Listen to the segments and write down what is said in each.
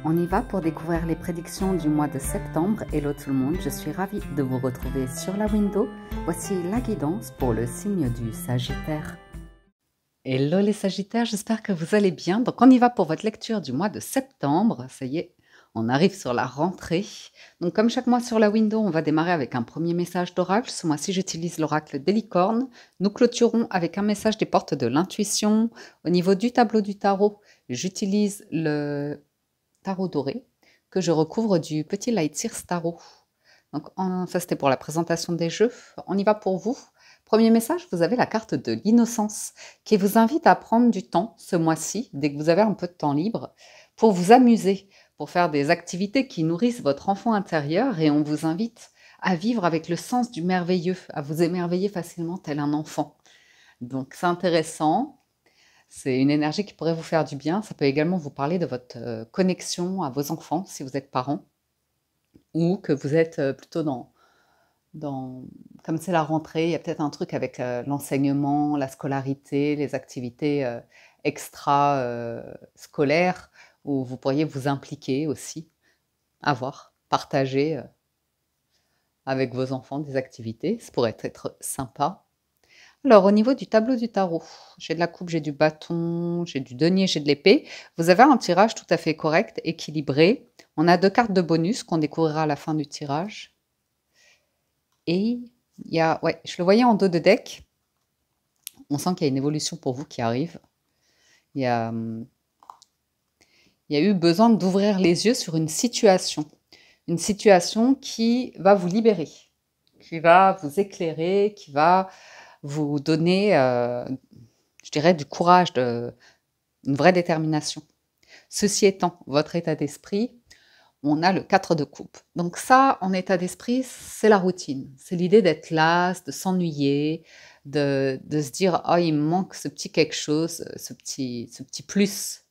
On y va pour découvrir les prédictions du mois de septembre. Hello tout le monde, je suis ravie de vous retrouver sur la window. Voici la guidance pour le signe du Sagittaire. Hello les Sagittaires, j'espère que vous allez bien. Donc on y va pour votre lecture du mois de septembre. Ça y est, on arrive sur la rentrée. Donc comme chaque mois sur la window, on va démarrer avec un premier message d'oracle. Ce mois-ci, j'utilise l'oracle des licornes. Nous clôturons avec un message des portes de l'intuition. Au niveau du tableau du tarot, j'utilise le tarot doré que je recouvre du petit Light Sears Tarot. Donc ça c'était pour la présentation des jeux. On y va pour vous. Premier message, vous avez la carte de l'innocence qui vous invite à prendre du temps ce mois-ci, dès que vous avez un peu de temps libre, pour vous amuser, pour faire des activités qui nourrissent votre enfant intérieur, et on vous invite à vivre avec le sens du merveilleux, à vous émerveiller facilement tel un enfant. Donc c'est intéressant. C'est une énergie qui pourrait vous faire du bien. Ça peut également vous parler de votre connexion à vos enfants, si vous êtes parent, ou que vous êtes plutôt comme c'est la rentrée, il y a peut-être un truc avec l'enseignement, la scolarité, les activités extra-scolaires, où vous pourriez vous impliquer aussi, partager avec vos enfants des activités. Ça pourrait être sympa. Alors, au niveau du tableau du tarot, j'ai de la coupe, j'ai du bâton, j'ai du denier, j'ai de l'épée. Vous avez un tirage tout à fait correct, équilibré. On a 2 cartes de bonus qu'on découvrira à la fin du tirage. Et il y a, ouais, je le voyais en dos de deck. On sent qu'il y a une évolution pour vous qui arrive. Il y a eu besoin d'ouvrir les yeux sur une situation qui va vous libérer, qui va vous éclairer, qui va vous donner, je dirais, du courage, une vraie détermination. Ceci étant, votre état d'esprit, on a le 4 de coupe. Donc ça, en état d'esprit, c'est la routine. C'est l'idée d'être las, de s'ennuyer, de se dire « Oh, il me manque ce petit quelque chose, ce petit plus,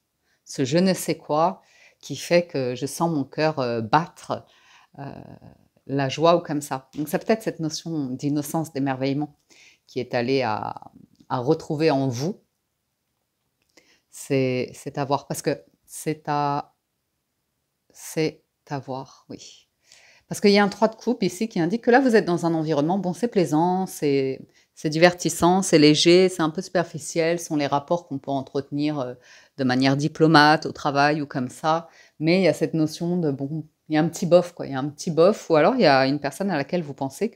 ce je ne sais quoi, qui fait que je sens mon cœur battre, la joie ou comme ça. » Donc c'est peut-être cette notion d'innocence, d'émerveillement qui est allée à retrouver en vous. C'est à voir, parce que c'est à voir, oui. Parce qu'il y a un 3 de coupe ici qui indique que là, vous êtes dans un environnement, bon, c'est plaisant, c'est divertissant, c'est léger, c'est un peu superficiel, ce sont les rapports qu'on peut entretenir de manière diplomate, au travail ou comme ça, mais il y a cette notion de, bon, il y a un petit bof, quoi, il y a un petit bof, ou alors il y a une personne à laquelle vous pensez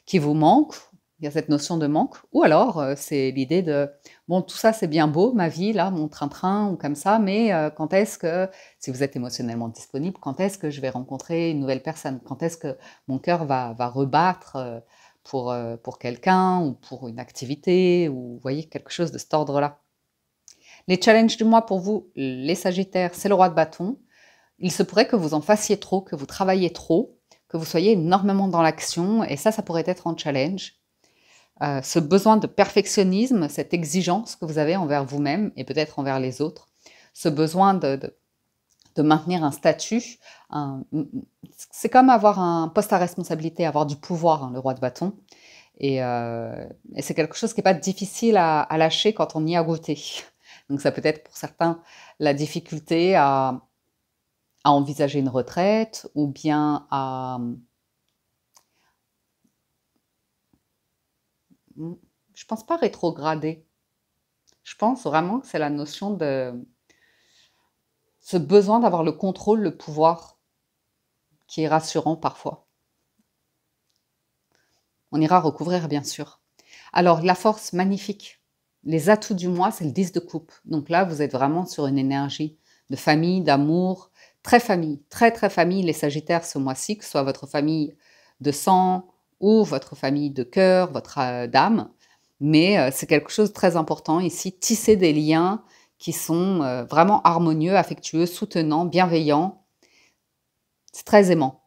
qui vous manque, il y a cette notion de manque, ou alors c'est l'idée de, bon, tout ça c'est bien beau, ma vie, là, mon train-train, ou comme ça, mais quand est-ce que, si vous êtes émotionnellement disponible, quand est-ce que je vais rencontrer une nouvelle personne? Quand est-ce que mon cœur va rebattre pour quelqu'un, ou pour une activité, ou vous voyez, quelque chose de cet ordre-là. Les challenges du mois pour vous, les Sagittaires, c'est le roi de bâton. Il se pourrait que vous en fassiez trop, que vous travailliez trop, que vous soyez énormément dans l'action, et ça pourrait être un challenge. Ce besoin de perfectionnisme, cette exigence que vous avez envers vous-même et peut-être envers les autres, ce besoin de maintenir un statut, c'est comme avoir un poste à responsabilité, avoir du pouvoir, hein, le roi de bâton, et c'est quelque chose qui n'est pas difficile à lâcher quand on y a goûté. Donc ça peut être pour certains la difficulté à envisager une retraite, ou bien je pense pas rétrograder. Je pense vraiment que c'est la notion de ce besoin d'avoir le contrôle, le pouvoir, qui est rassurant parfois. On ira recouvrir, bien sûr. Alors, la force, magnifique. Les atouts du mois, c'est le 10 de coupe. Donc là, vous êtes vraiment sur une énergie de famille, d'amour, très famille, très très famille, les Sagittaires ce mois-ci, que ce soit votre famille de sang ou votre famille de cœur, votre d'âme. Mais c'est quelque chose de très important ici, tisser des liens qui sont vraiment harmonieux, affectueux, soutenants, bienveillants. C'est très aimant.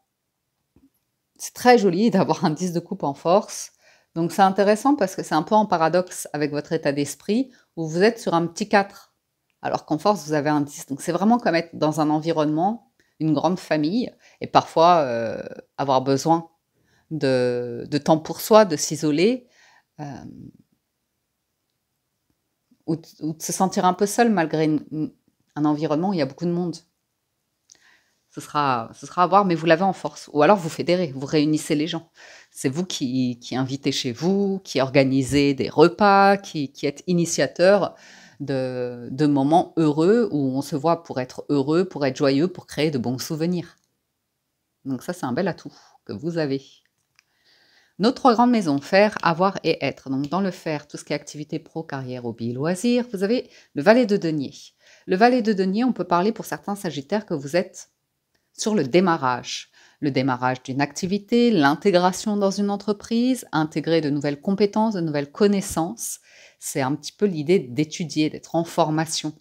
C'est très joli d'avoir un 10 de coupe en force. Donc c'est intéressant parce que c'est un peu en paradoxe avec votre état d'esprit où vous êtes sur un petit 4, alors qu'en force vous avez un 10. Donc c'est vraiment comme être dans un environnement, une grande famille, et parfois avoir besoin de temps pour soi, de s'isoler, ou de se sentir un peu seul malgré un environnement où il y a beaucoup de monde. Ce sera à voir, mais vous l'avez en force. Ou alors vous fédérez, vous réunissez les gens. C'est vous qui invitez chez vous, qui organisez des repas, qui êtes initiateur de moments heureux où on se voit pour être heureux, pour être joyeux, pour créer de bons souvenirs. Donc ça, c'est un bel atout que vous avez. Nos 3 grandes maisons, faire, avoir et être. Donc dans le faire, tout ce qui est activité pro, carrière, hobby, loisirs, vous avez le valet de denier. Le valet de denier, on peut parler pour certains sagittaires que vous êtes sur le démarrage d'une activité, l'intégration dans une entreprise, intégrer de nouvelles compétences, de nouvelles connaissances. C'est un petit peu l'idée d'étudier, d'être en formation.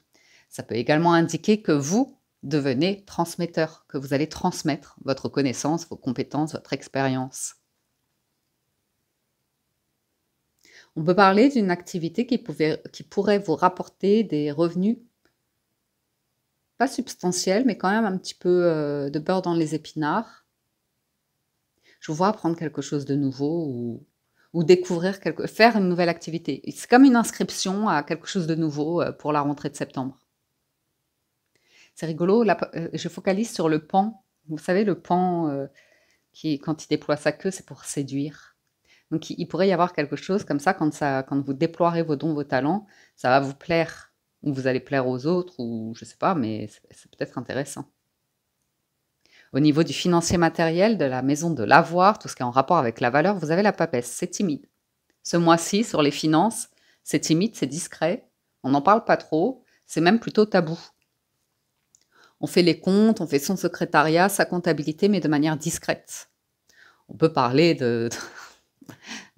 Ça peut également indiquer que vous devenez transmetteur, que vous allez transmettre votre connaissance, vos compétences, votre expérience. On peut parler d'une activité qui pourrait vous rapporter des revenus pas substantiels, mais quand même un petit peu de beurre dans les épinards. Je vous vois apprendre quelque chose de nouveau ou découvrir faire une nouvelle activité. C'est comme une inscription à quelque chose de nouveau pour la rentrée de septembre. C'est rigolo, là, je focalise sur le paon. Vous savez, le paon qui, quand il déploie sa queue, c'est pour séduire. Donc il pourrait y avoir quelque chose comme ça, quand vous déploierez vos dons, vos talents, ça va vous plaire, ou vous allez plaire aux autres, ou je sais pas, mais c'est peut-être intéressant. Au niveau du financier matériel, de la maison de l'avoir, tout ce qui est en rapport avec la valeur, vous avez la papesse, c'est timide. Ce mois-ci, sur les finances, c'est timide, c'est discret, on n'en parle pas trop, c'est même plutôt tabou. On fait les comptes, on fait son secrétariat, sa comptabilité, mais de manière discrète. On peut parler de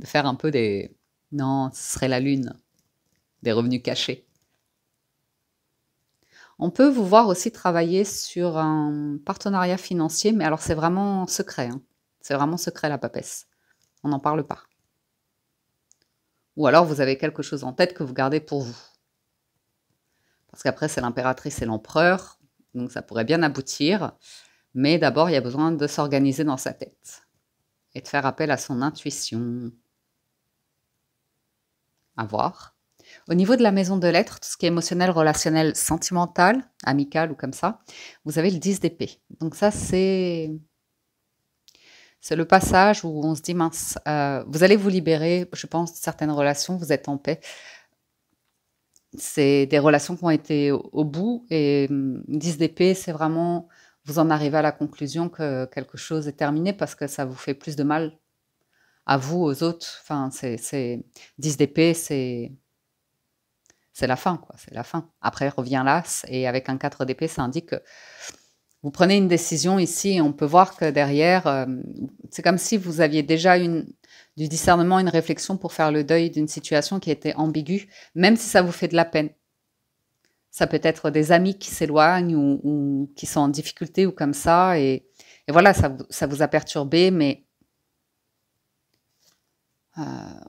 faire un peu des... Non, ce serait la lune, des revenus cachés. On peut vous voir aussi travailler sur un partenariat financier, mais alors c'est vraiment secret. Hein. C'est vraiment secret la papesse. On n'en parle pas. Ou alors vous avez quelque chose en tête que vous gardez pour vous. Parce qu'après c'est l'impératrice et l'empereur, donc ça pourrait bien aboutir. Mais d'abord il y a besoin de s'organiser dans sa tête. Et de faire appel à son intuition. À voir. Au niveau de la maison de lettres, tout ce qui est émotionnel, relationnel, sentimental, amical ou comme ça, vous avez le 10 d'épée. Donc ça, c'est le passage où on se dit, mince, vous allez vous libérer, je pense, de certaines relations, vous êtes en paix. C'est des relations qui ont été au bout et 10 d'épée, c'est vraiment, vous en arrivez à la conclusion que quelque chose est terminé parce que ça vous fait plus de mal à vous, aux autres. Enfin, 10 d'épée, c'est la fin, quoi, c'est la fin. Après, revient l'as, et avec un 4 d'épée, ça indique que vous prenez une décision ici, et on peut voir que derrière, c'est comme si vous aviez déjà du discernement, une réflexion pour faire le deuil d'une situation qui était ambiguë, même si ça vous fait de la peine. Ça peut être des amis qui s'éloignent ou qui sont en difficulté ou comme ça, et voilà, ça vous a perturbé, mais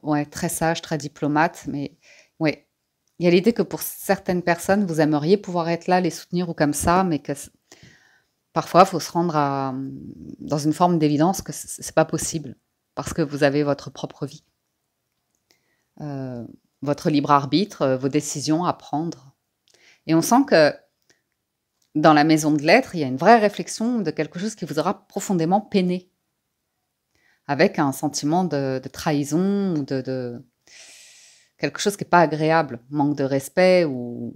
ouais, très sage, très diplomate, mais ouais. Il y a l'idée que pour certaines personnes, vous aimeriez pouvoir être là, les soutenir ou comme ça, mais que parfois, il faut se rendre dans une forme d'évidence que c'est pas possible, parce que vous avez votre propre vie, votre libre arbitre, vos décisions à prendre. Et on sent que dans la maison de lettres, il y a une vraie réflexion de quelque chose qui vous aura profondément peiné, avec un sentiment de trahison ou de quelque chose qui n'est pas agréable, manque de respect ou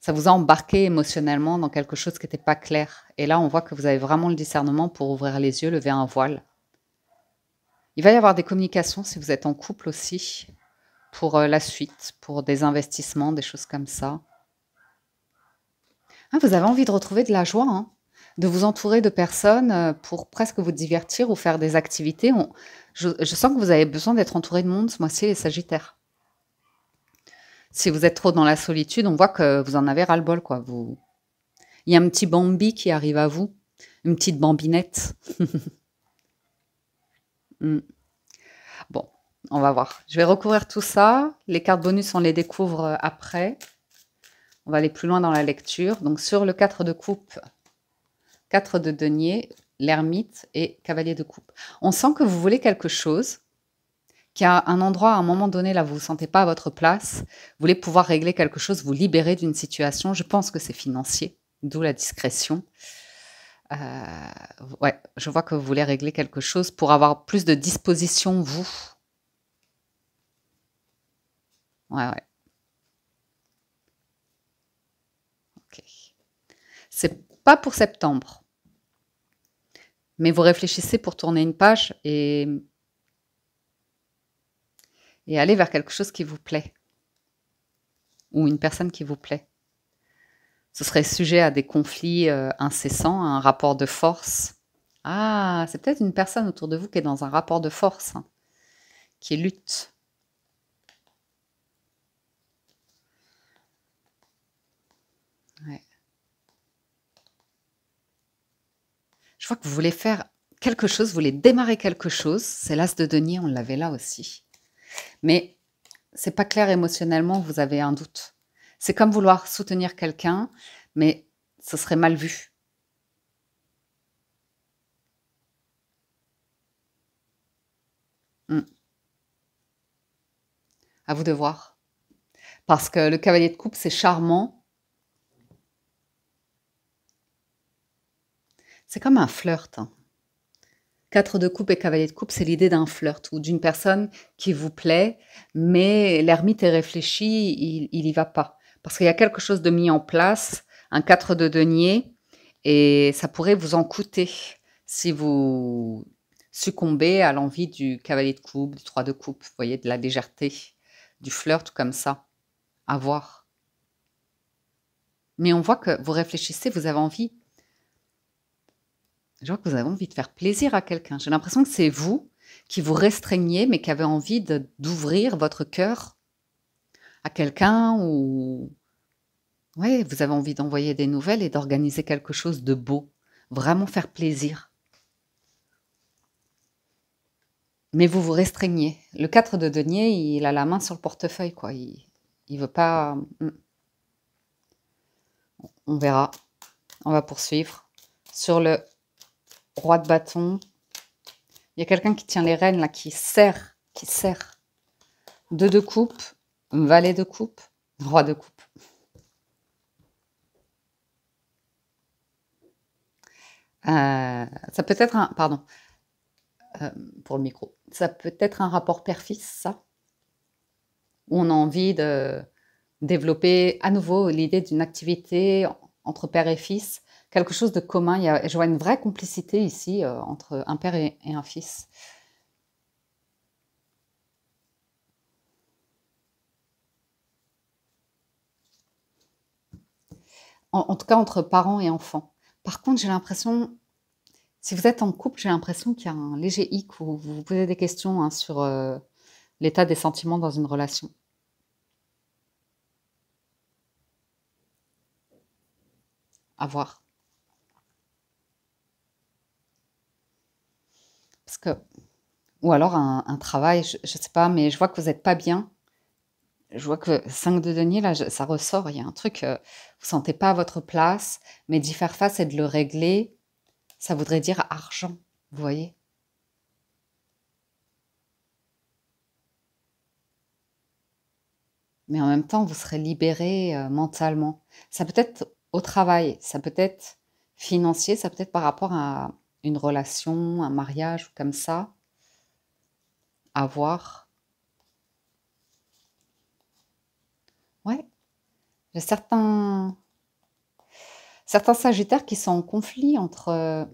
ça vous a embarqué émotionnellement dans quelque chose qui n'était pas clair. Et là, on voit que vous avez vraiment le discernement pour ouvrir les yeux, lever un voile. Il va y avoir des communications si vous êtes en couple aussi, pour la suite, pour des investissements, des choses comme ça. Ah, vous avez envie de retrouver de la joie, hein, de vous entourer de personnes pour presque vous divertir ou faire des activités. Je sens que vous avez besoin d'être entouré de monde ce mois-ci, les Sagittaires. Si vous êtes trop dans la solitude, on voit que vous en avez ras-le-bol, quoi. Il y a un petit Bambi qui arrive à vous, une petite bambinette. Bon, on va voir. Je vais recouvrir tout ça. Les cartes bonus, on les découvre après. On va aller plus loin dans la lecture. Donc sur le 4 de coupe, 4 de denier, l'ermite et cavalier de coupe. On sent que vous voulez quelque chose qu'il y a un endroit, à un moment donné, là, vous ne vous sentez pas à votre place, vous voulez pouvoir régler quelque chose, vous libérer d'une situation. Je pense que c'est financier, d'où la discrétion. Ouais, je vois que vous voulez régler quelque chose pour avoir plus de disposition, vous. Ouais, ouais, ok. C'est pas pour septembre, mais vous réfléchissez pour tourner une page et aller vers quelque chose qui vous plaît, ou une personne qui vous plaît. Ce serait sujet à des conflits incessants, à un rapport de force. Ah, c'est peut-être une personne autour de vous qui est dans un rapport de force, hein, qui lutte. Ouais. Je vois que vous voulez faire quelque chose, vous voulez démarrer quelque chose. C'est l'as de denier, on l'avait là aussi. Mais c'est pas clair émotionnellement, vous avez un doute. C'est comme vouloir soutenir quelqu'un, mais ce serait mal vu. Hmm. À vous de voir. Parce que le cavalier de coupe, c'est charmant. C'est comme un flirt, hein. 4 de coupe et cavalier de coupe, c'est l'idée d'un flirt ou d'une personne qui vous plaît, mais l'ermite est réfléchi, il y va pas. Parce qu'il y a quelque chose de mis en place, un 4 de denier, et ça pourrait vous en coûter si vous succombez à l'envie du cavalier de coupe, du 3 de coupe, vous voyez, de la légèreté, du flirt comme ça, à voir. Mais on voit que vous réfléchissez, vous avez envie. Je vois que vous avez envie de faire plaisir à quelqu'un. J'ai l'impression que c'est vous qui vous restreignez, mais qui avez envie d'ouvrir votre cœur à quelqu'un ou ouais, vous avez envie d'envoyer des nouvelles et d'organiser quelque chose de beau. Vraiment faire plaisir. Mais vous vous restreignez. Le 4 de denier, il a la main sur le portefeuille, quoi. Il veut pas. On verra. On va poursuivre. Sur le roi de bâton, il y a quelqu'un qui tient les rênes, là, qui serre, qui serre. 2 de coupe, valet de coupe, roi de coupe. Ça peut être un, pardon, pour le micro, ça peut être un rapport père-fils, ça, où on a envie de développer à nouveau l'idée d'une activité entre père et fils, quelque chose de commun. Je vois une vraie complicité ici entre un père et un fils. En tout cas, entre parents et enfants. Par contre, j'ai l'impression, si vous êtes en couple, j'ai l'impression qu'il y a un léger hic où vous vous posez des questions hein, sur l'état des sentiments dans une relation. À voir. Parce que, ou alors un travail, je ne sais pas, mais je vois que vous n'êtes pas bien. Je vois que 5 de denier, là, ça ressort. Il y a un truc, vous ne vous sentez pas à votre place, mais d'y faire face et de le régler, ça voudrait dire argent, vous voyez. Mais en même temps, vous serez libéré mentalement. Ça peut être au travail, ça peut être financier, ça peut être par rapport à une relation, un mariage ou comme ça, à voir. Ouais, j'ai certains sagittaires qui sont en conflit entre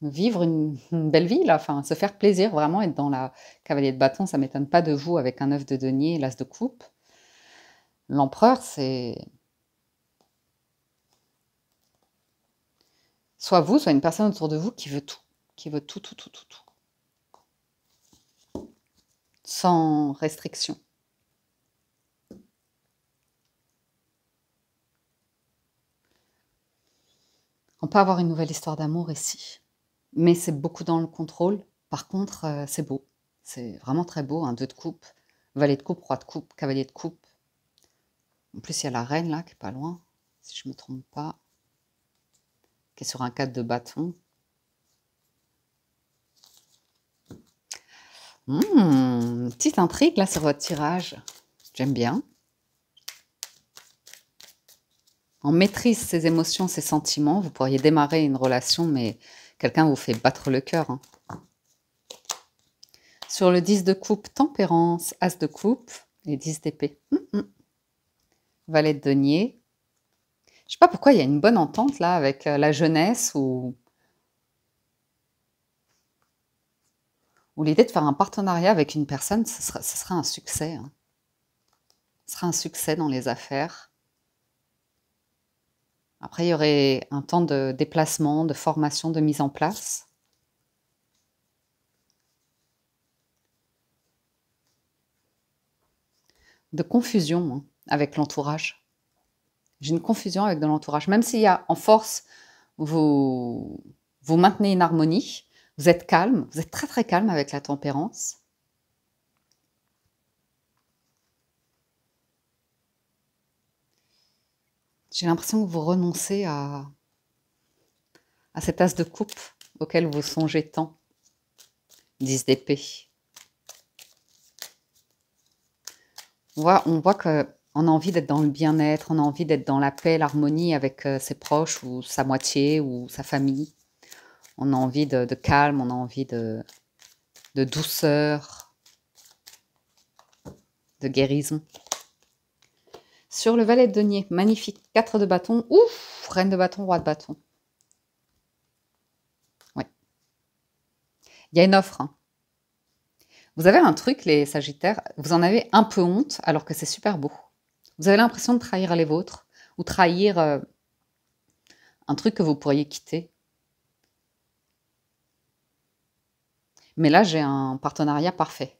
vivre une belle vie, là, enfin, se faire plaisir, vraiment être dans la cavalier de bâton, ça m'étonne pas de vous avec un œuf de denier et l'as de coupe. L'empereur, c'est soit vous, soit une personne autour de vous qui veut tout, qui veut tout, tout, tout, tout, tout, sans restriction. On peut avoir une nouvelle histoire d'amour ici, mais c'est beaucoup dans le contrôle. Par contre, c'est beau, c'est vraiment très beau, un 2 de coupe, valet de coupe, roi de coupe, cavalier de coupe. En plus, il y a la reine là qui est pas loin, si je me trompe pas, qui est sur un 4 de bâton. Petite intrigue là sur votre tirage. J'aime bien. On maîtrise ses émotions, ses sentiments. Vous pourriez démarrer une relation, mais quelqu'un vous fait battre le cœur, hein. Sur le 10 de coupe, tempérance, as de coupe et 10 d'épée. Valet de denier. Je sais pas pourquoi il y a une bonne entente là avec la jeunesse ou l'idée de faire un partenariat avec une personne, ce sera un succès, hein. Ce sera un succès dans les affaires. Après, il y aurait un temps de déplacement, de formation, de mise en place. De confusion, hein, avec l'entourage. J'ai une confusion avec de l'entourage. Même s'il y a en force, vous maintenez une harmonie, vous êtes calme, vous êtes très très calme avec la tempérance. J'ai l'impression que vous renoncez à cet as de coupe auquel vous songez tant. 10 d'épée. On voit qu'on a envie d'être dans le bien-être, on a envie d'être dans la paix, l'harmonie avec ses proches ou sa moitié ou sa famille. On a envie de calme, on a envie de douceur, de guérison. Sur le valet de denier, magnifique, 4 de bâton, ouf, reine de bâton, roi de bâton. Ouais. Il y a une offre, hein. Vous avez un truc, les Sagittaires, vous en avez un peu honte alors que c'est super beau. Vous avez l'impression de trahir les vôtres ou trahir un truc que vous pourriez quitter. Mais là, j'ai un partenariat parfait.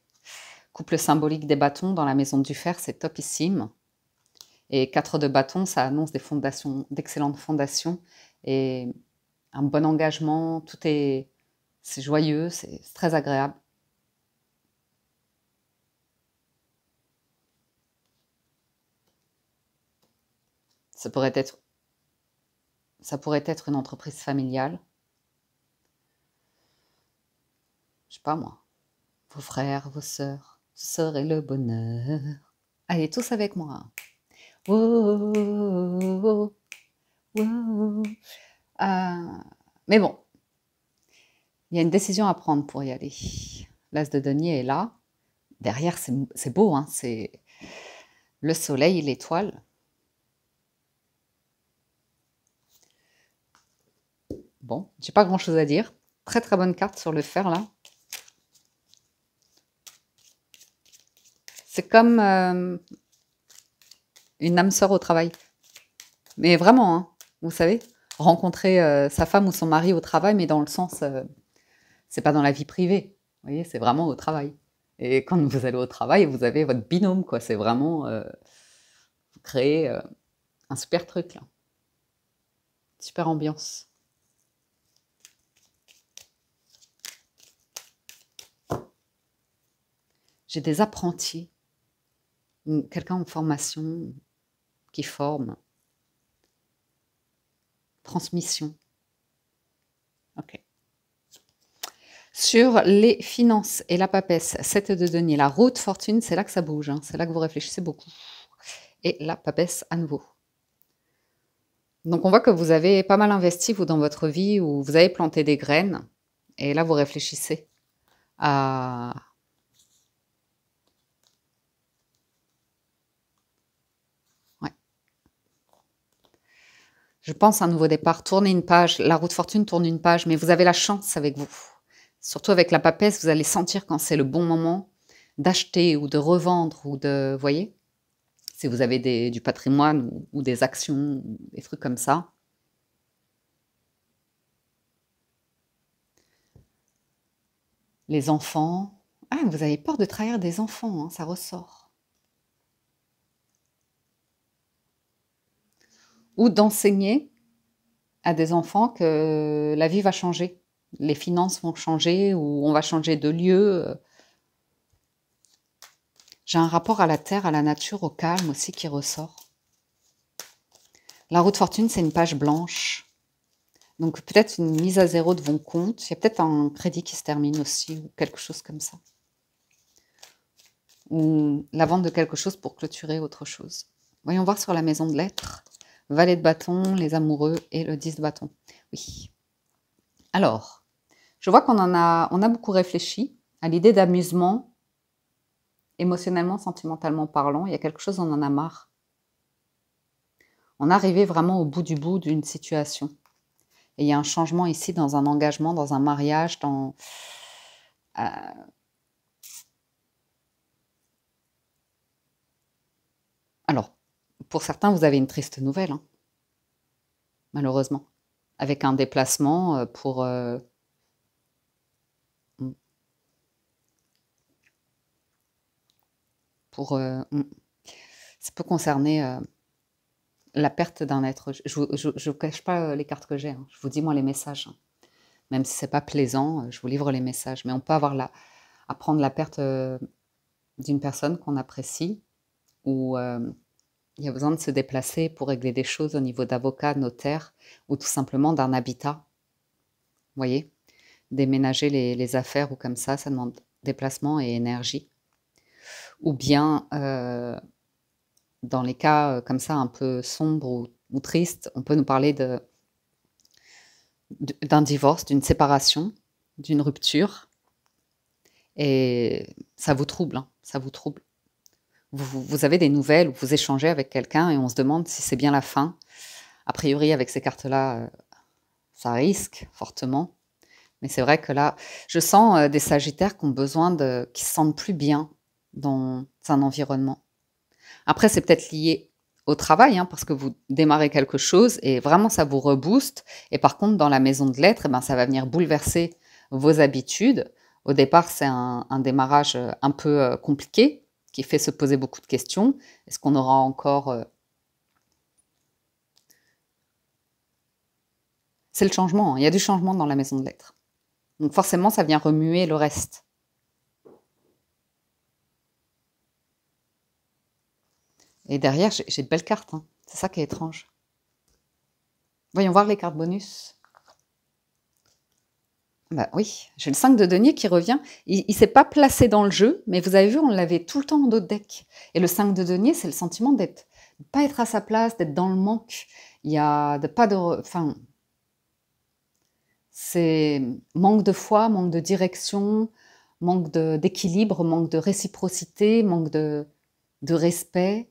Couple symbolique des bâtons dans la maison du fer, c'est topissime. Et 4 de bâton, ça annonce des fondations, d'excellentes fondations et un bon engagement. C'est joyeux, c'est très agréable. Ça pourrait être une entreprise familiale. Je sais pas moi. Vos frères, vos sœurs, ce serait le bonheur. Allez, tous avec moi. Oh, oh, oh, oh. Mais bon, il y a une décision à prendre pour y aller. L'as de denier est là. Derrière, c'est beau, hein, c'est le soleil, l'étoile. Bon, j'ai pas grand-chose à dire. Très très bonne carte sur le fer, là. C'est comme une âme sœur au travail. Mais vraiment, hein, vous savez, rencontrer sa femme ou son mari au travail, mais dans le sens, c'est pas dans la vie privée. Vous voyez, c'est vraiment au travail. Et quand vous allez au travail, vous avez votre binôme, quoi. C'est vraiment, vous créez un super truc, là. Super ambiance. J'ai des apprentis, quelqu'un en formation qui forme. Transmission. Ok. Sur les finances et la papesse, 7 de denier, la roue de fortune, c'est là que ça bouge, hein. C'est là que vous réfléchissez beaucoup. Et la papesse à nouveau. Donc on voit que vous avez pas mal investi, vous, dans votre vie, où vous avez planté des graines. Et là, vous réfléchissez à... Ouais. Je pense à un nouveau départ, tourner une page. La roue de fortune tourne une page, mais vous avez la chance avec vous. Surtout avec la papesse, vous allez sentir quand c'est le bon moment d'acheter ou de revendre ou de... Voyez ? Si vous avez du patrimoine ou des actions, ou des trucs comme ça. Les enfants. Ah, vous avez peur de trahir des enfants, hein, ça ressort. Ou d'enseigner à des enfants que la vie va changer. Les finances vont changer ou on va changer de lieu. J'ai un rapport à la terre, à la nature, au calme aussi qui ressort. La roue de fortune, c'est une page blanche. Donc peut-être une mise à zéro de vos comptes. Il y a peut-être un crédit qui se termine aussi ou quelque chose comme ça. ou la vente de quelque chose pour clôturer autre chose. Voyons voir sur la maison de lettres. Valet de bâton, les amoureux et le 10 de bâton. Oui. Alors, je vois qu'on a beaucoup réfléchi à l'idée d'amusement, émotionnellement, sentimentalement parlant. Il y a quelque chose, on en a marre. On est arrivé vraiment au bout du bout d'une situation. Et il y a un changement ici dans un engagement, dans un mariage, dans... Alors, pour certains, vous avez une triste nouvelle, hein, malheureusement, avec un déplacement pour... ça peut concerner la perte d'un être. Je ne vous cache pas les cartes que j'ai, hein. Je vous dis moi les messages. Hein. Même si c'est pas plaisant, je vous livre les messages. Mais on peut avoir à prendre la perte d'une personne qu'on apprécie, ou il y a besoin de se déplacer pour régler des choses au niveau d'avocat, notaire, ou tout simplement d'un habitat. Vous voyez, déménager les affaires ou comme ça demande déplacement et énergie. Ou bien, dans les cas comme ça un peu sombres ou tristes, on peut nous parler d'un divorce, d'une séparation, d'une rupture. Et ça vous trouble, hein, ça vous trouble. Vous avez des nouvelles, ou vous échangez avec quelqu'un et on se demande si c'est bien la fin. A priori, avec ces cartes-là, ça risque fortement. Mais c'est vrai que là, je sens des sagittaires qui ont besoin qui se sentent plus bien dans un environnement. Après, c'est peut-être lié au travail, hein, parce que vous démarrez quelque chose et vraiment ça vous rebooste. Et par contre, dans la maison de lettres, eh ben, ça va venir bouleverser vos habitudes. Au départ, c'est un démarrage un peu compliqué, qui fait se poser beaucoup de questions. Est-ce qu'on aura encore... C'est le changement, hein. Il y a du changement dans la maison de lettres. Donc forcément, ça vient remuer le reste. Et derrière, j'ai de belles cartes. Hein. C'est ça qui est étrange. Voyons voir les cartes bonus. Bah oui, j'ai le 5 de denier qui revient. Il ne s'est pas placé dans le jeu, mais vous avez vu, on l'avait tout le temps en d'autres decks. Et le 5 de denier, c'est le sentiment de ne pas être à sa place, d'être dans le manque. Il y a pas de... Enfin, c'est manque de foi, manque de direction, manque d'équilibre, manque de réciprocité, manque de respect.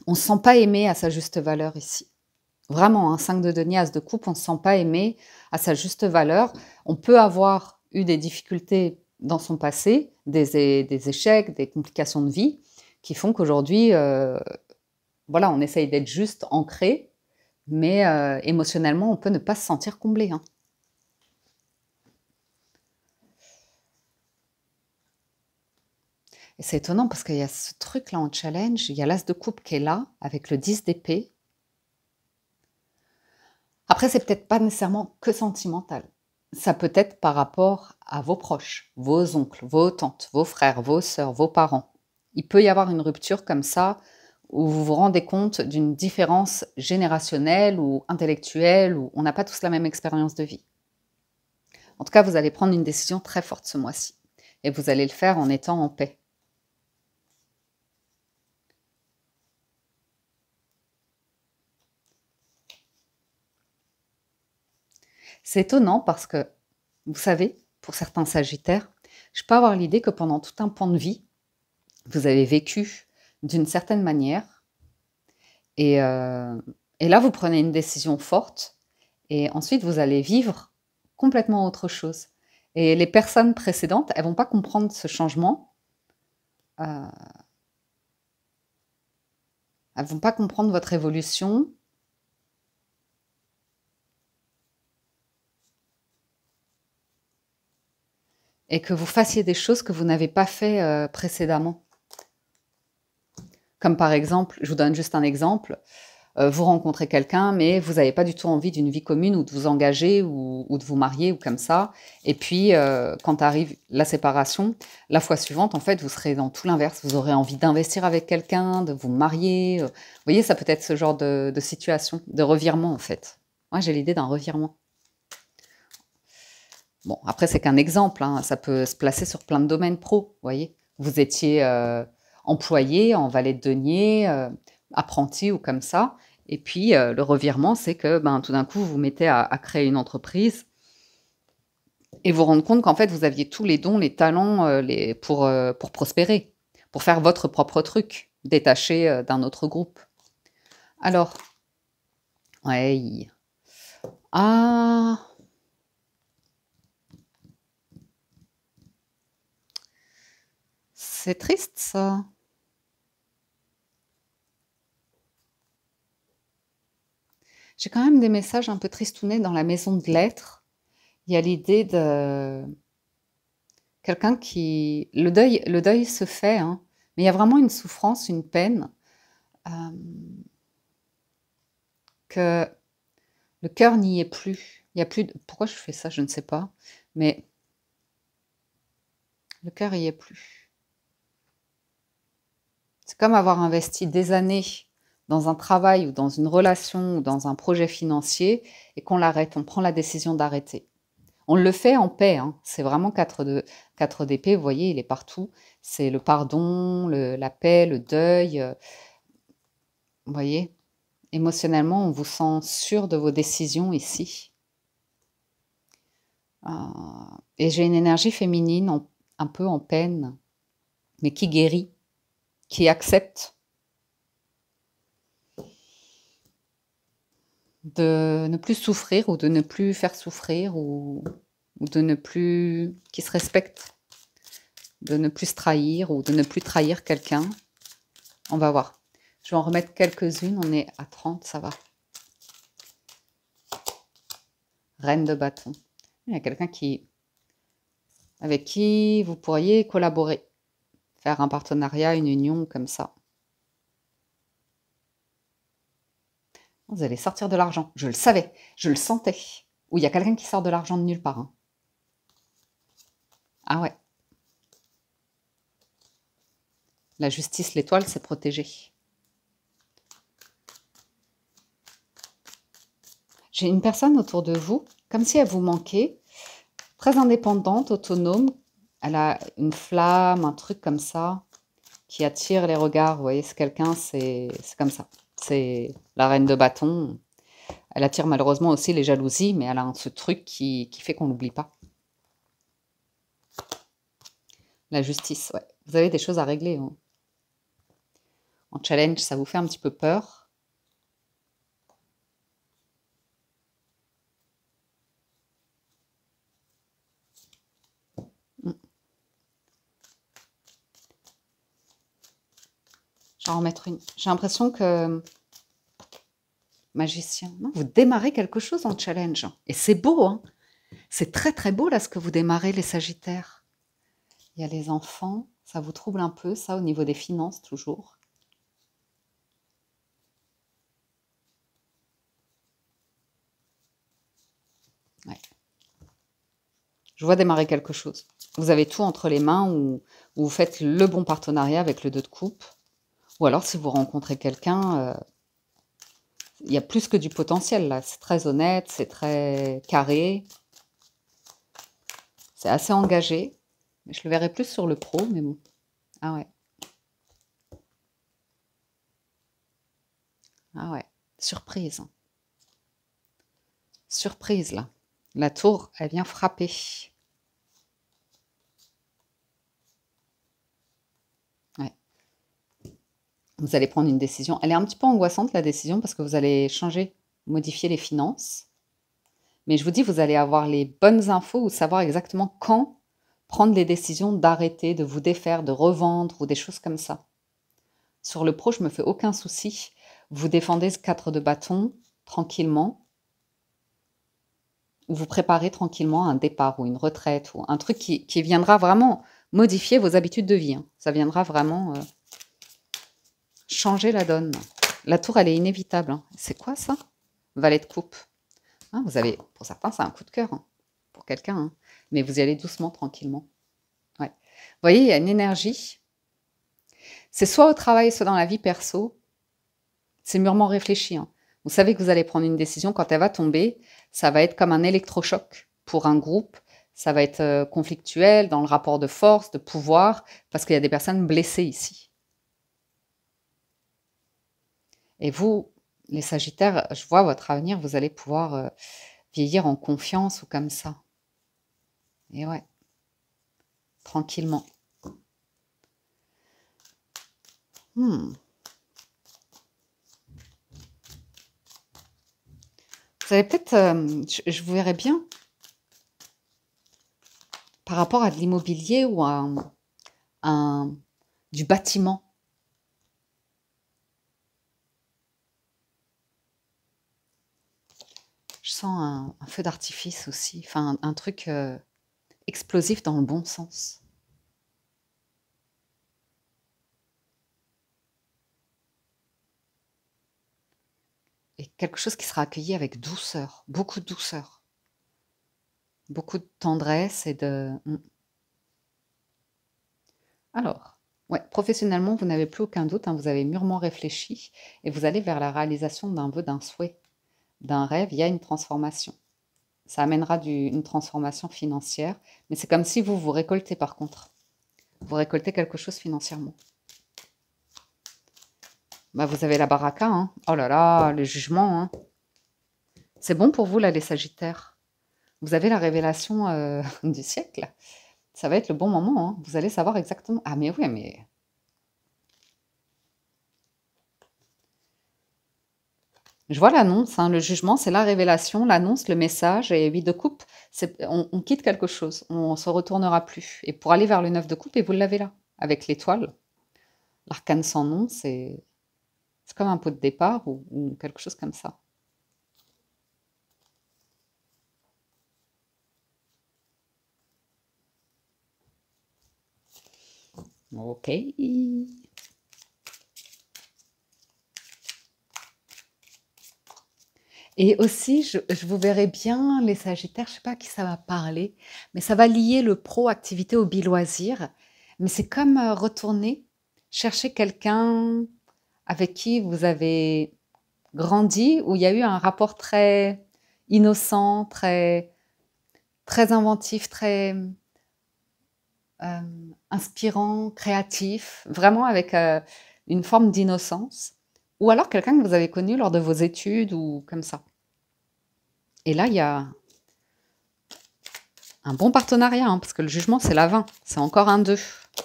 On ne se sent pas aimé à sa juste valeur ici. Vraiment, un 5 de denier, as de coupe, on ne se sent pas aimé à sa juste valeur. On peut avoir eu des difficultés dans son passé, des échecs, des complications de vie, qui font qu'aujourd'hui, voilà, on essaye d'être juste ancré, mais émotionnellement, on peut ne pas se sentir comblé. Hein. Et c'est étonnant parce qu'il y a ce truc-là en challenge, il y a l'as de coupe qui est là, avec le 10 d'épée. Après, c'est peut-être pas nécessairement que sentimental. Ça peut être par rapport à vos proches, vos oncles, vos tantes, vos frères, vos sœurs, vos parents. Il peut y avoir une rupture comme ça où vous vous rendez compte d'une différence générationnelle ou intellectuelle, où on n'a pas tous la même expérience de vie. En tout cas, vous allez prendre une décision très forte ce mois-ci. Et vous allez le faire en étant en paix. C'est étonnant parce que, vous savez, pour certains sagittaires, je peux avoir l'idée que pendant tout un pan de vie, vous avez vécu d'une certaine manière et là, vous prenez une décision forte et ensuite, vous allez vivre complètement autre chose. Et les personnes précédentes, elles ne vont pas comprendre ce changement. Elles ne vont pas comprendre votre évolution. Et que vous fassiez des choses que vous n'avez pas fait précédemment. Comme par exemple, je vous donne juste un exemple, vous rencontrez quelqu'un, mais vous n'avez pas du tout envie d'une vie commune ou de vous engager ou de vous marier ou comme ça. Et puis, quand arrive la séparation, la fois suivante, en fait, vous serez dans tout l'inverse. Vous aurez envie d'investir avec quelqu'un, de vous marier. Vous voyez, ça peut être ce genre de situation, de revirement, en fait. Moi, j'ai l'idée d'un revirement. Bon, après, c'est qu'un exemple, hein, ça peut se placer sur plein de domaines pro, vous voyez. Vous étiez employé en valet de denier, apprenti ou comme ça, et puis le revirement, c'est que ben, tout d'un coup, vous vous mettez à créer une entreprise et vous rendre compte qu'en fait, vous aviez tous les dons, les talents pour prospérer, pour faire votre propre truc, détaché d'un autre groupe. Alors, ouais. Ah, c'est triste ça. J'ai quand même des messages un peu tristounets dans la maison de lettres. Il y a l'idée de quelqu'un qui... Le deuil se fait, hein, mais il y a vraiment une souffrance, une peine, euh, que le cœur n'y est plus. Il y a plus de... Pourquoi je fais ça, je ne sais pas. Mais le cœur n'y est plus. C'est comme avoir investi des années dans un travail ou dans une relation ou dans un projet financier et qu'on l'arrête, on prend la décision d'arrêter. On le fait en paix, hein. C'est vraiment 4 d'épée, vous voyez, il est partout. C'est le pardon, la paix, le deuil. Vous voyez, émotionnellement, on vous sent sûr de vos décisions ici. Et j'ai une énergie féminine un peu en peine, mais qui guérit, qui accepte de ne plus souffrir ou de ne plus faire souffrir ou de ne plus... qui se respecte, de ne plus se trahir ou de ne plus trahir quelqu'un. On va voir. Je vais en remettre quelques-unes, on est à 30, ça va. Reine de bâton. Il y a quelqu'un avec qui vous pourriez collaborer, faire un partenariat, une union comme ça. Vous allez sortir de l'argent. Je le savais, je le sentais. Ou il y a quelqu'un qui sort de l'argent de nulle part. Hein. Ah ouais. La justice, l'étoile, c'est protégé. J'ai une personne autour de vous, comme si elle vous manquait, très indépendante, autonome. Elle a une flamme, un truc comme ça, qui attire les regards. Vous voyez, c'est quelqu'un, c'est comme ça. C'est la reine de bâton. Elle attire malheureusement aussi les jalousies, mais elle a ce truc qui fait qu'on l'oublie pas. La justice, ouais. Vous avez des choses à régler. Hein. En challenge, ça vous fait un petit peu peur. Je vais en remettre une. J'ai l'impression que... Magicien. Non, vous démarrez quelque chose en challenge. Et c'est beau, hein. C'est très très beau là ce que vous démarrez, les Sagittaires. Il y a les enfants. Ça vous trouble un peu, ça, au niveau des finances, toujours. Ouais. Je vois démarrer quelque chose. Vous avez tout entre les mains ou vous faites le bon partenariat avec le 2 de coupe. Ou alors, si vous rencontrez quelqu'un, il y a plus que du potentiel, là. C'est très honnête, c'est très carré. C'est assez engagé. Je le verrai plus sur le pro, mais bon. Ah ouais. Ah ouais. Surprise. Surprise, là. La tour, elle vient frapper. Ouais. Vous allez prendre une décision. Elle est un petit peu angoissante, la décision, parce que vous allez changer, modifier les finances. Mais je vous dis, vous allez avoir les bonnes infos ou savoir exactement quand prendre les décisions d'arrêter, de vous défaire, de revendre ou des choses comme ça. Sur le pro, je me fais aucun souci. Vous défendez ce 4 de bâton tranquillement. Ou vous préparez tranquillement un départ ou une retraite ou un truc qui viendra vraiment modifier vos habitudes de vie. Hein. Ça viendra vraiment changer la donne. La tour, elle est inévitable. Hein. C'est quoi ça? Valet de coupe. Hein, vous avez, pour certains, c'est un coup de cœur hein, pour quelqu'un. Hein. Mais vous y allez doucement, tranquillement. Ouais. Vous voyez, il y a une énergie. C'est soit au travail, soit dans la vie perso. C'est mûrement réfléchi. Hein. Vous savez que vous allez prendre une décision. Quand elle va tomber, ça va être comme un électrochoc pour un groupe. Ça va être conflictuel dans le rapport de force, de pouvoir, parce qu'il y a des personnes blessées ici. Et vous, les Sagittaires, je vois votre avenir, vous allez pouvoir vieillir en confiance ou comme ça. Et ouais, tranquillement. Vous allez peut-être, je vous verrais bien par rapport à de l'immobilier ou à du bâtiment. Je sens un feu d'artifice aussi, enfin un truc explosif dans le bon sens. Et quelque chose qui sera accueilli avec douceur, beaucoup de douceur, beaucoup de tendresse et de... Alors, ouais, professionnellement, vous n'avez plus aucun doute, hein, vous avez mûrement réfléchi et vous allez vers la réalisation d'un vœu, d'un souhait, d'un rêve. Il y a une transformation. Ça amènera une transformation financière, mais c'est comme si vous récoltez par contre. Vous récoltez quelque chose financièrement. Bah, vous avez la baraka, hein. Oh là là, le jugement, hein. C'est bon pour vous, là, les Sagittaires. Vous avez la révélation du siècle. Ça va être le bon moment, hein. Vous allez savoir exactement... Ah mais oui, mais... Je vois l'annonce, hein, le jugement, c'est la révélation, l'annonce, le message, et 8 de coupe, on quitte quelque chose, on ne se retournera plus. Et pour aller vers le 9 de coupe, et vous l'avez là, avec l'étoile. L'arcane sans nom, c'est comme un pot de départ ou quelque chose comme ça. Ok. Et aussi, je vous verrai bien, les Sagittaires, je ne sais pas à qui ça va parler, mais ça va lier le pro-activité au bi-loisir. Mais c'est comme retourner chercher quelqu'un avec qui vous avez grandi, où il y a eu un rapport très innocent, très, très inventif, très inspirant, créatif, vraiment avec une forme d'innocence. Ou alors quelqu'un que vous avez connu lors de vos études ou comme ça. Et là, il y a un bon partenariat, hein, parce que le jugement, c'est la 20. C'est encore un 2. Ah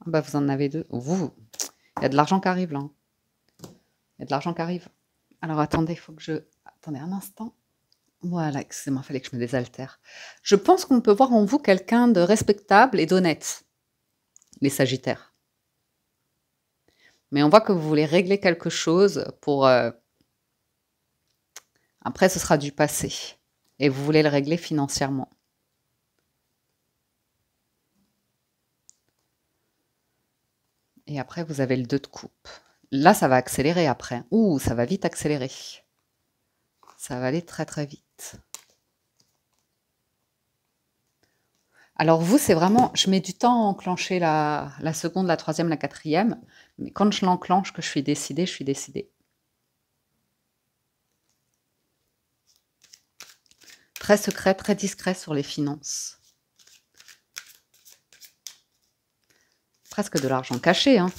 bah, vous en avez 2. Vous, il y a de l'argent qui arrive là. Hein. Il y a de l'argent qui arrive. Alors attendez, il faut que je... Attendez un instant. Voilà, excusez-moi, il fallait que je me désaltère. Je pense qu'on peut voir en vous quelqu'un de respectable et d'honnête, les Sagittaires. Mais on voit que vous voulez régler quelque chose pour... Après, ce sera du passé. Et vous voulez le régler financièrement. Et après, vous avez le 2 de coupe. Là, ça va accélérer après. Ouh, ça va vite accélérer. Ça va aller très très vite. Alors vous, c'est vraiment... Je mets du temps à enclencher la seconde, la troisième, la quatrième. Mais quand je l'enclenche, que je suis décidée, je suis décidée. Très secret, très discret sur les finances. Presque de l'argent caché, hein.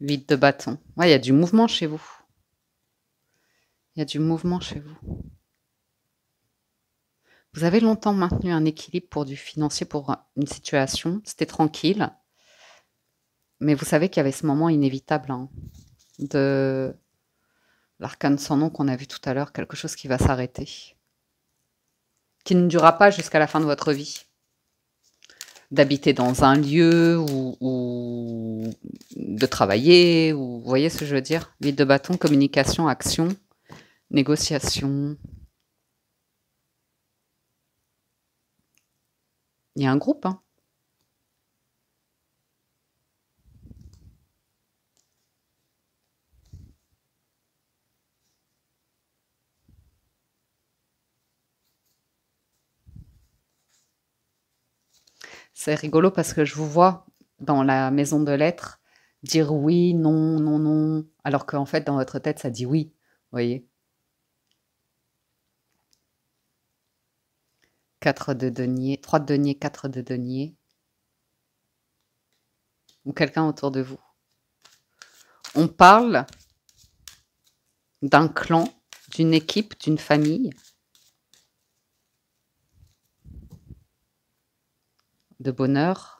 Huit de bâton. Ouais, il y a du mouvement chez vous. Il y a du mouvement chez vous. Vous avez longtemps maintenu un équilibre pour du financier, pour une situation. C'était tranquille. Mais vous savez qu'il y avait ce moment inévitable hein, de l'arcane sans nom qu'on a vu tout à l'heure, quelque chose qui va s'arrêter. Qui ne durera pas jusqu'à la fin de votre vie. D'habiter dans un lieu ou de travailler, ou vous voyez ce que je veux dire? 8 de bâton, communication, action, négociation. Il y a un groupe, hein. C'est rigolo parce que je vous vois dans la maison de lettres Dire oui, non, non, non, alors qu'en fait, dans votre tête, ça dit oui, vous voyez? 4 de denier, 3 de denier, 4 de denier. Ou quelqu'un autour de vous. On parle d'un clan, d'une équipe, d'une famille, de bonheur.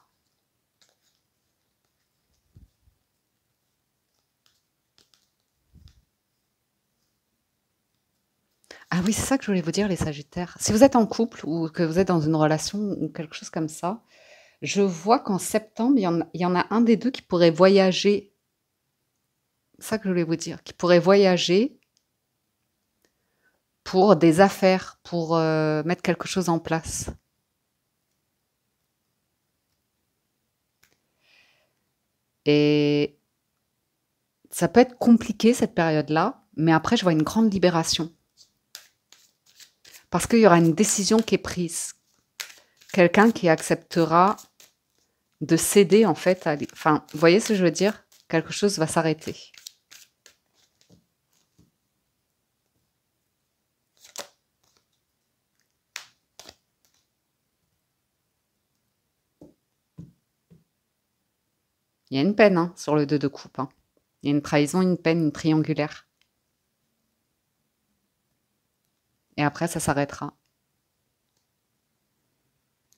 Ah oui, c'est ça que je voulais vous dire, les Sagittaires. Si vous êtes en couple ou que vous êtes dans une relation ou quelque chose comme ça, je vois qu'en septembre, il y en a un des deux qui pourrait voyager. C'est ça que je voulais vous dire, qui pourrait voyager pour des affaires, pour mettre quelque chose en place. Et ça peut être compliqué cette période-là, mais après, je vois une grande libération. Parce qu'il y aura une décision qui est prise. Quelqu'un qui acceptera de céder, en fait. Enfin, vous voyez ce que je veux dire? Quelque chose va s'arrêter. Il y a une peine hein, sur le 2 de coupe. Hein. Il y a une trahison, une peine, une triangulaire. Et après, ça s'arrêtera.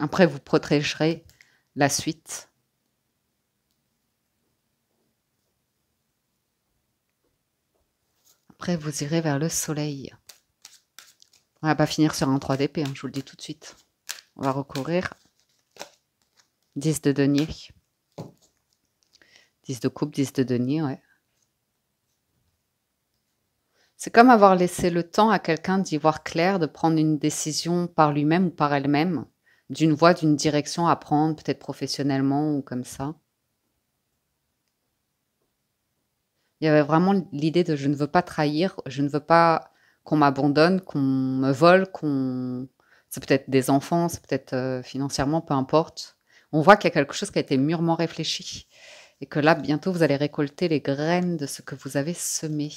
Après, vous protégerez la suite. Après, vous irez vers le soleil. On va pas finir sur un 3 d'épée, hein, je vous le dis tout de suite. On va recourir 10 de denier. 10 de coupe, 10 de denier, ouais. C'est comme avoir laissé le temps à quelqu'un d'y voir clair, de prendre une décision par lui-même ou par elle-même, d'une voie, d'une direction à prendre, peut-être professionnellement ou comme ça. Il y avait vraiment l'idée de je ne veux pas trahir, je ne veux pas qu'on m'abandonne, qu'on me vole, qu'on... C'est peut-être des enfants, c'est peut-être financièrement, peu importe. On voit qu'il y a quelque chose qui a été mûrement réfléchi et que là, bientôt, vous allez récolter les graines de ce que vous avez semé.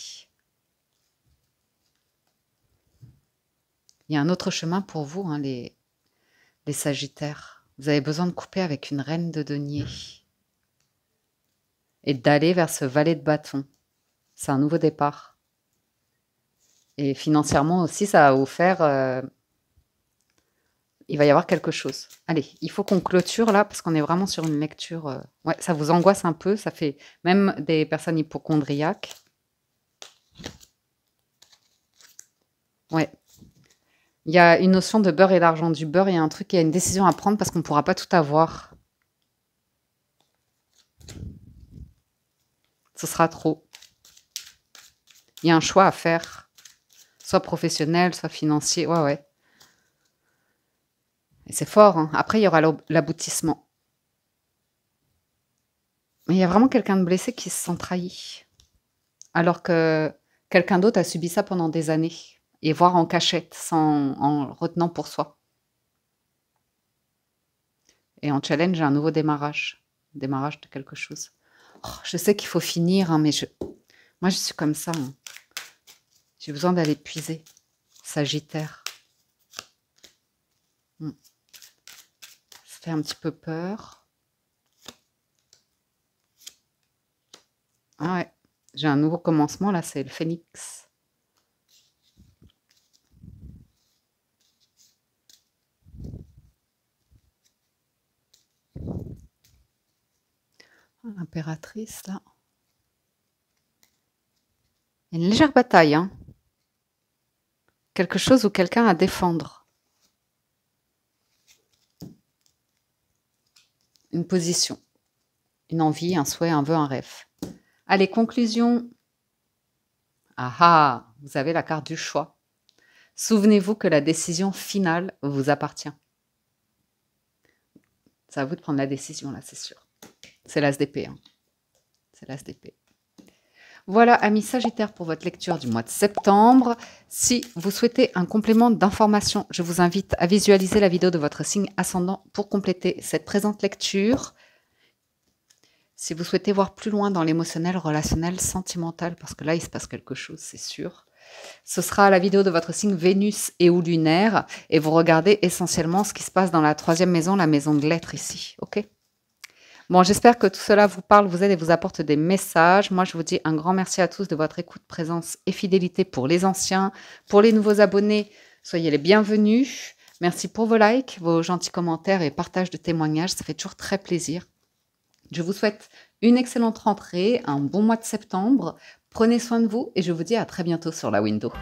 Il y a un autre chemin pour vous, hein, les Sagittaires. Vous avez besoin de couper avec une reine de denier et d'aller vers ce valet de bâton. C'est un nouveau départ. Et financièrement aussi, ça va vous faire... il va y avoir quelque chose. Allez, il faut qu'on clôture là, parce qu'on est vraiment sur une lecture... Ouais, ça vous angoisse un peu, ça fait même des personnes hypocondriaques. Ouais. Il y a une notion de beurre et d'argent. Du beurre, il y a un truc, il y a une décision à prendre parce qu'on ne pourra pas tout avoir. Ce sera trop. Il y a un choix à faire. Soit professionnel, soit financier. Ouais, ouais. Et c'est fort. Hein. Après, il y aura l'aboutissement. Mais il y a vraiment quelqu'un de blessé qui se sent trahi. Alors que quelqu'un d'autre a subi ça pendant des années. Et voire en cachette, en retenant pour soi. Et en challenge, j'ai un nouveau démarrage. Démarrage de quelque chose. Oh, je sais qu'il faut finir, hein, mais moi, je suis comme ça. Hein. J'ai besoin d'aller puiser. Sagittaire. Ça fait un petit peu peur. Ah ouais. J'ai un nouveau commencement, là, c'est le phénix. L'impératrice, là. Il y a une légère bataille, hein. Quelque chose ou quelqu'un à défendre. Une position. Une envie, un souhait, un vœu, un rêve. Allez, conclusion. Ah ah, vous avez la carte du choix. Souvenez-vous que la décision finale vous appartient. C'est à vous de prendre la décision, là, c'est sûr. C'est l'as d'épée. Hein. C'est l'as d'épée. Voilà, amis Sagittaires, pour votre lecture du mois de septembre. Si vous souhaitez un complément d'information, je vous invite à visualiser la vidéo de votre signe ascendant pour compléter cette présente lecture. Si vous souhaitez voir plus loin dans l'émotionnel, relationnel, sentimental, parce que là, il se passe quelque chose, c'est sûr, ce sera la vidéo de votre signe Vénus et ou lunaire et vous regardez essentiellement ce qui se passe dans la 3e maison, la maison de l'être ici, OK? Bon, j'espère que tout cela vous parle, vous aide et vous apporte des messages. Moi, je vous dis un grand merci à tous de votre écoute, présence et fidélité pour les anciens. Pour les nouveaux abonnés, soyez les bienvenus. Merci pour vos likes, vos gentils commentaires et partage de témoignages. Ça fait toujours très plaisir. Je vous souhaite une excellente rentrée, un bon mois de septembre. Prenez soin de vous et je vous dis à très bientôt sur la window.